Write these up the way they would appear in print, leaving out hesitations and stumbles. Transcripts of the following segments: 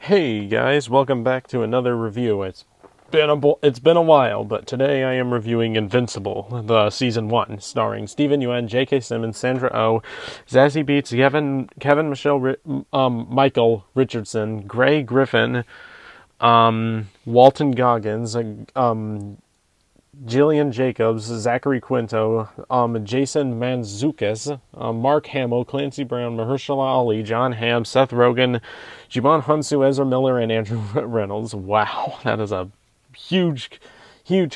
Hey guys, welcome back to another review. It's been a while, but today I am reviewing Invincible, the season 1, starring Steven Yeun, J.K. Simmons, Sandra Oh, Zazie Beetz, Michael Richardson, Gray Griffin, Walton Goggins, Jillian Jacobs, Zachary Quinto, Jason Mantzoukas, Mark Hamill, Clancy Brown, Mahershala Ali, John Hamm, Seth Rogen, Jibon Hunsu, Ezra Miller, and Andrew Reynolds. Wow, that is a huge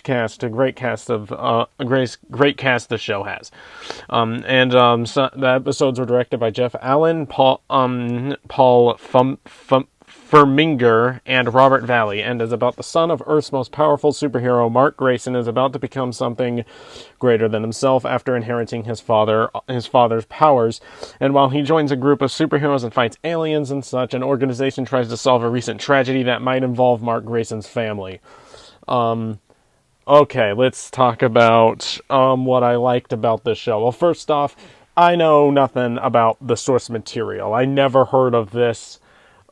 cast, a great cast great cast the show has. So the episodes were directed by Jeff Allen, Paul Ferminger, and Robert Valley, and is about the son of Earth's most powerful superhero. Mark Grayson is about to become something greater than himself after inheriting his father's powers. And while he joins a group of superheroes and fights aliens and such, an organization tries to solve a recent tragedy that might involve Mark Grayson's family. Okay, let's talk about what I liked about this show. Well, first off, I know nothing about the source material. I never heard of this,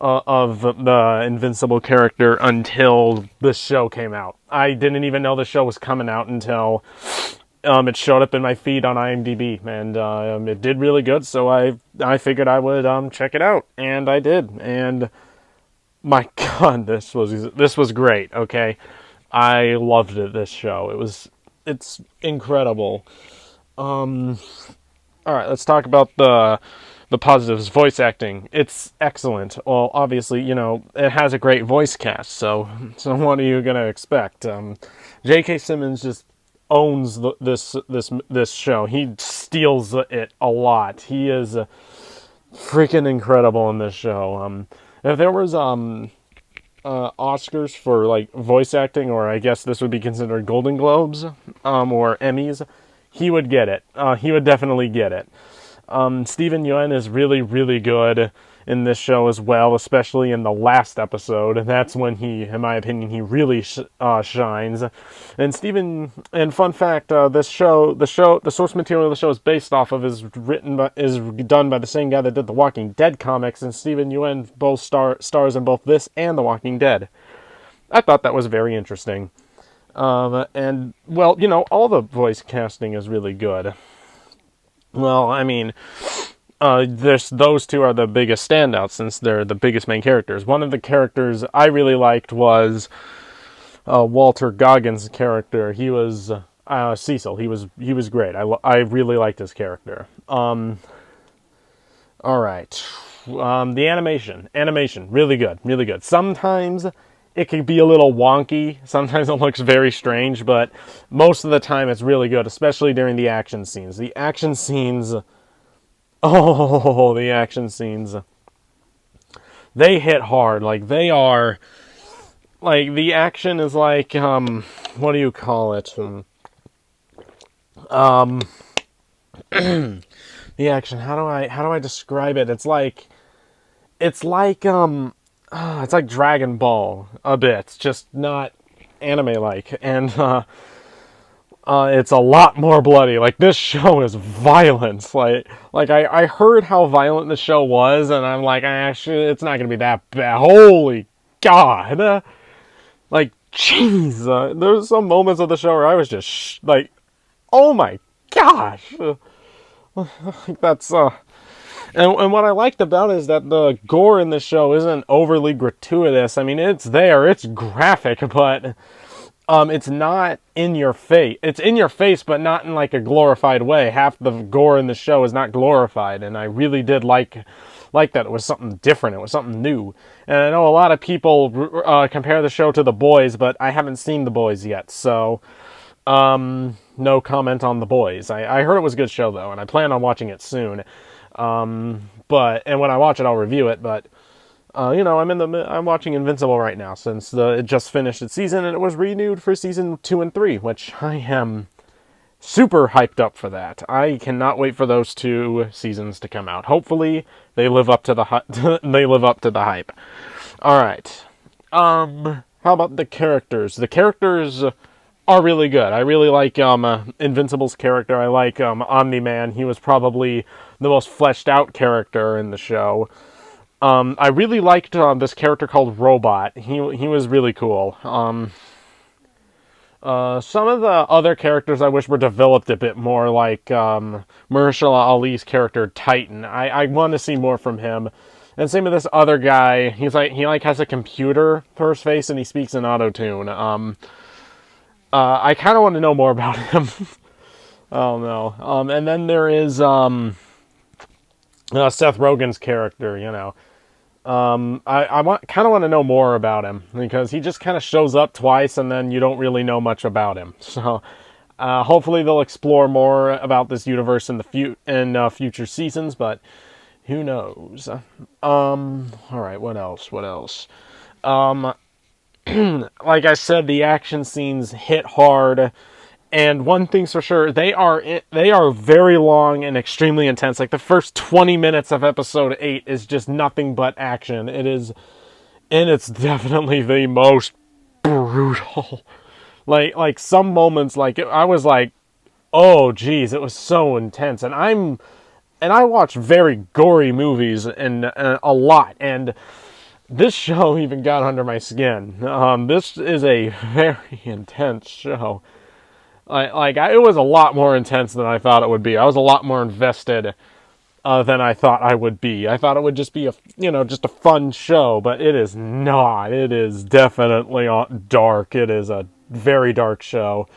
of the Invincible character until this show came out. I didn't even know the show was coming out until it showed up in my feed on IMDb, and it did really good, so I figured I would check it out, and I did, and my God, this was great, okay? I loved it, this show. It's incredible. Alright, let's talk about the positives. Voice acting. It's excellent. Well, obviously, it has a great voice cast, so what are you gonna expect? J.K. Simmons just owns this show. He steals it a lot. He is freaking incredible in this show. If there was Oscars for like voice acting, or I guess this would be considered Golden Globes, or Emmys, he would get it. He would definitely get it. Steven Yeun is really, really good in this show as well, especially in the last episode. And that's when in my opinion, he really shines. And fun fact, the source material of the show is based off of, is done by the same guy that did the Walking Dead comics, and Steven Yeun both stars in both this and the Walking Dead. I thought that was very interesting. And, well, all the voice casting is really good. Well, I mean, those two are the biggest standouts since they're the biggest main characters. One of the characters I really liked was Walter Goggins' character. He was Cecil. He was great. I really liked his character. All right, the animation, really good. Sometimes it can be a little wonky. Sometimes it looks very strange, but most of the time it's really good, especially during the action scenes. The action scenes, they hit hard. Like, they are, like, the action is like, what do you call it? The action, how do I describe it? It's like Dragon Ball a bit, just not anime-like, and it's a lot more bloody. Like, this show is violence. Like I heard how violent the show was, and I'm like, actually, it's not gonna be that bad. Holy God! Like, jeez, there's some moments of the show where I was just like, oh my gosh! That's And what I liked about it is that the gore in the show isn't overly gratuitous. I mean, it's there, it's graphic, but it's not in your face. It's in your face, but not in like a glorified way. Half the gore in the show is not glorified, and I really did like that. It was something different. It was something new. And I know a lot of people compare the show to The Boys, but I haven't seen The Boys yet, so no comment on The Boys. I heard it was a good show though, and I plan on watching it soon. And when I watch it, I'll review it, but, I'm watching Invincible right now, since it just finished its season, and it was renewed for season 2 and 3, which I am super hyped up for that. I cannot wait for those 2 seasons to come out. Hopefully, they live up to the hype. Alright. How about the characters? The characters are really good. I really like Invincible's character. I like Omni-Man. He was probably the most fleshed out character in the show. I really liked this character called Robot. He was really cool. Some of the other characters I wish were developed a bit more, like Mahershala Ali's character Titan. I want to see more from him. And same with this other guy. He has a computer for his face and he speaks in autotune. I kind of want to know more about him. Oh no. And then there is Seth Rogen's character. I kind of want to know more about him because he just kind of shows up twice and then you don't really know much about him. So hopefully they'll explore more about this universe in the future seasons, but who knows? All right, what else? Like I said, the action scenes hit hard. And one thing's for sure, they are very long and extremely intense. Like the first 20 minutes of episode 8 is just nothing but action. And it's definitely the most brutal. Like some moments, I was like, oh geez, it was so intense. And I watch very gory movies and a lot, and this show even got under my skin. This is a very intense show. It was a lot more intense than I thought it would be. I was a lot more invested than I thought I would be. I thought it would just be just a fun show, but it is not. It is definitely dark. It is a very dark show.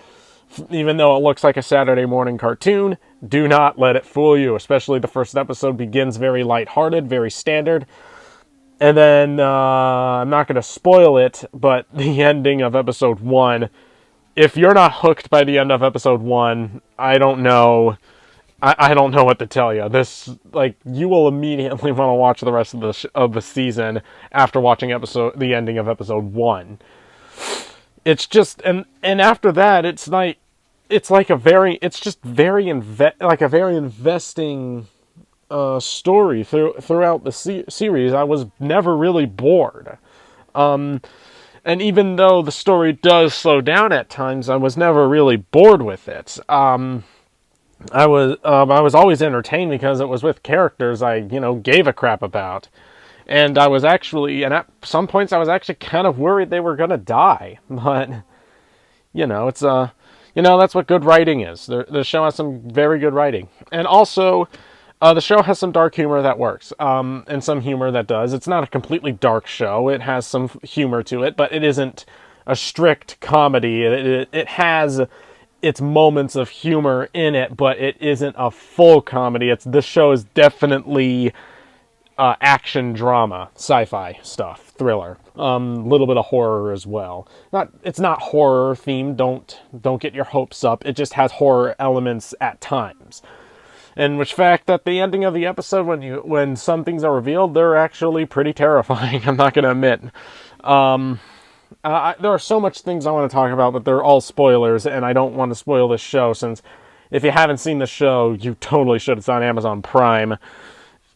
Even though it looks like a Saturday morning cartoon, do not let it fool you. Especially the first episode begins very lighthearted, very standard. And then, I'm not going to spoil it, but the ending of episode 1, if you're not hooked by the end of episode 1, I don't know. I don't know what to tell you. You will immediately want to watch the rest of the season after watching the ending of episode 1. It's just, and after that, it's a very investing story throughout the series. I was never really bored. And even though the story does slow down at times, I was never really bored with it. I was always entertained because it was with characters I gave a crap about. And at some points I was actually kind of worried they were gonna die. But it's that's what good writing is. The show has some very good writing. And also the show has some dark humor that works, and some humor that does. It's not a completely dark show. It has some humor to it, but it isn't a strict comedy. It has its moments of humor in it, but it isn't a full comedy. This show is definitely action drama, sci-fi stuff, thriller, little bit of horror as well. It's not horror themed. Don't get your hopes up. It just has horror elements at times. And which fact, at the ending of the episode, when some things are revealed, they're actually pretty terrifying. I'm not going to admit. There are so much things I want to talk about, but they're all spoilers, and I don't want to spoil this show, since if you haven't seen the show, you totally should. It's on Amazon Prime.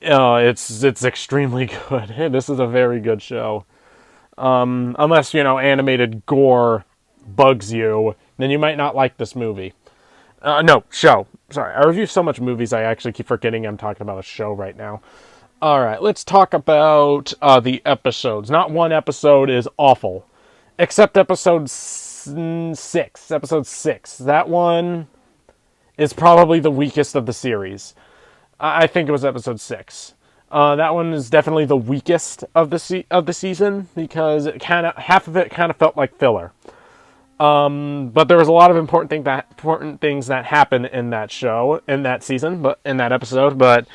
It's extremely good. This is a very good show. Unless, animated gore bugs you, then you might not like this movie. No, show. Sorry, I review so much movies, I actually keep forgetting I'm talking about a show right now. Alright, let's talk about the episodes. Not one episode is awful. Except episode 6. Episode 6. That one is probably the weakest of the series. I think it was episode 6. That one is definitely the weakest of the season, because half of it kind of felt like filler. But there was a lot of important things that happen in that show, in that season, but in that episode, but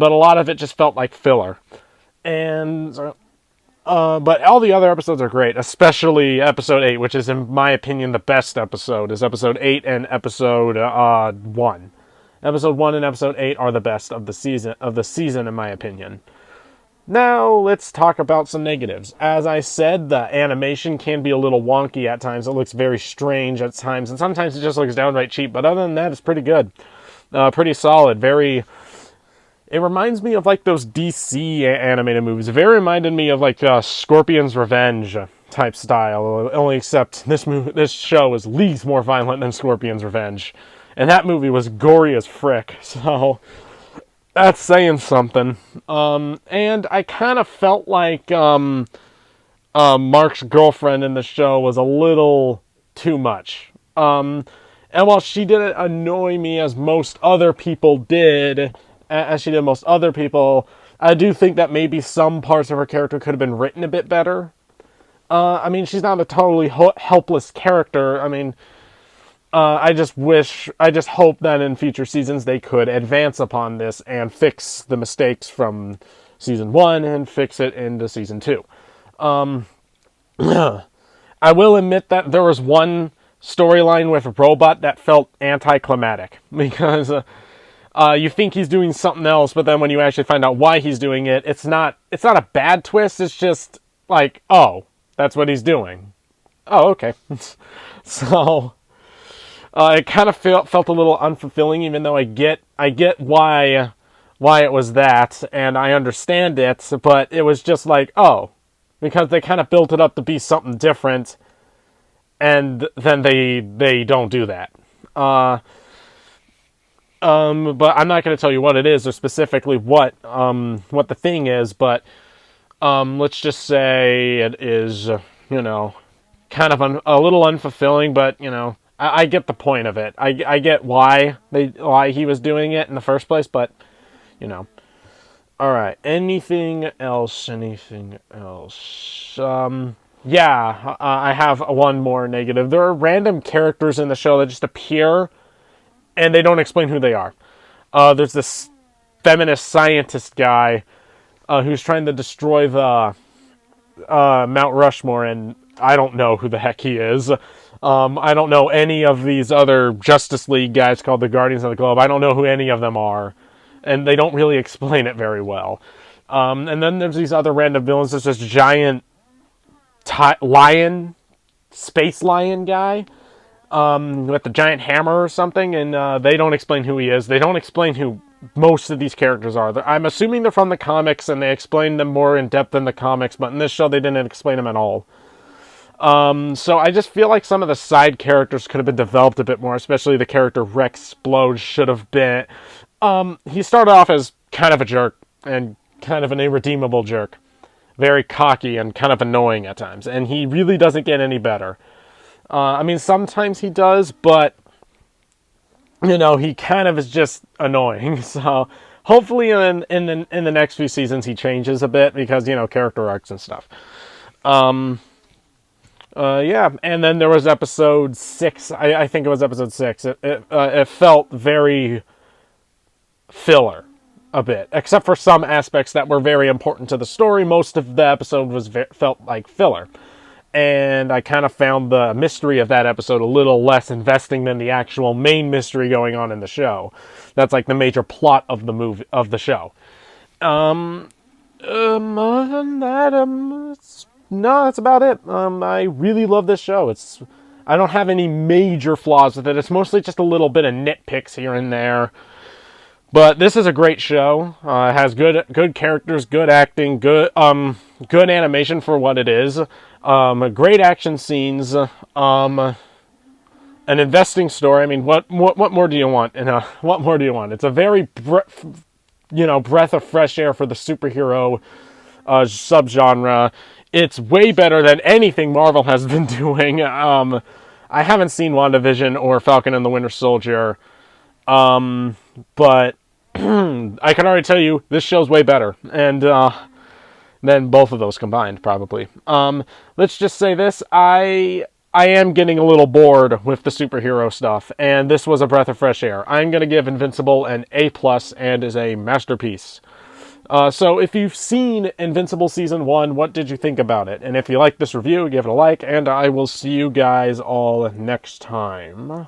a lot of it just felt like filler. And but all the other episodes are great, especially episode 8, which is, in my opinion, the best episode, is episode 8 and episode 1. Episode 1 and episode 8 are the best of the season, in my opinion. Now, let's talk about some negatives. As I said, the animation can be a little wonky at times. It looks very strange at times, and sometimes it just looks downright cheap. But other than that, it's pretty good. Pretty solid. It reminds me of, those DC animated movies. It very reminded me of, Scorpion's Revenge type style. Only except this show is leagues more violent than Scorpion's Revenge. And that movie was gory as frick. So That's saying something. And I kind of felt like Mark's girlfriend in the show was a little too much. And while she didn't annoy me as most other people did, as she did most other people, I do think that maybe some parts of her character could have been written a bit better. I mean, she's not a totally helpless character. I mean, I just hope that in future seasons they could advance upon this and fix the mistakes from season 1 and fix it into season 2. I will admit that there was one storyline with Robot that felt anticlimactic because you think he's doing something else, but then when you actually find out why he's doing it, it's not a bad twist. It's just like, oh, that's what he's doing. Oh, okay. So it kind of felt a little unfulfilling, even though I get why it was that, and I understand it, but it was just like, oh, because they kind of built it up to be something different, and then they don't do that. But I'm not going to tell you what it is or specifically what the thing is, but let's just say it is, kind of a little unfulfilling, but, I get the point of it. I get why he was doing it in the first place, but, All right. Anything else? Yeah, I have one more negative. There are random characters in the show that just appear, and they don't explain who they are. There's this feminist scientist guy who's trying to destroy the Mount Rushmore, and I don't know who the heck he is. I don't know any of these other Justice League guys called the Guardians of the Globe. I don't know who any of them are. And they don't really explain it very well. And then there's these other random villains. There's this giant space lion guy with the giant hammer or something, and they don't explain who he is. They don't explain who most of these characters are. I'm assuming they're from the comics, and they explain them more in depth in the comics, but in this show they didn't explain them at all. So I just feel like some of the side characters could have been developed a bit more, especially the character Rex Splode should have been. He started off as kind of a jerk, and kind of an irredeemable jerk. Very cocky and kind of annoying at times, and he really doesn't get any better. I mean, sometimes he does, but, he kind of is just annoying, so hopefully in the next few seasons he changes a bit, because, character arcs and stuff. Yeah, and then there was episode 6, I think it was episode 6, it felt very filler a bit, except for some aspects that were very important to the story. Most of the episode felt like filler, and I kind of found the mystery of that episode a little less investing than the actual main mystery going on in the show. That's like the major plot of the show. Other than that, no, that's about it. I really love this show. I don't have any major flaws with it. It's mostly just a little bit of nitpicks here and there. But this is a great show. It has good characters, good acting, good animation for what it is. Great action scenes. An investing story. I mean, what more do you want? What more do you want? It's a very breath of fresh air for the superhero subgenre. It's way better than anything Marvel has been doing. I haven't seen WandaVision or Falcon and the Winter Soldier. But I can already tell you this show's way better, and than both of those combined, probably. Let's just say this: I am getting a little bored with the superhero stuff, and this was a breath of fresh air. I'm gonna give Invincible an A+ and is a masterpiece. So if you've seen Invincible Season 1, what did you think about it? And if you like this review, give it a like, and I will see you guys all next time.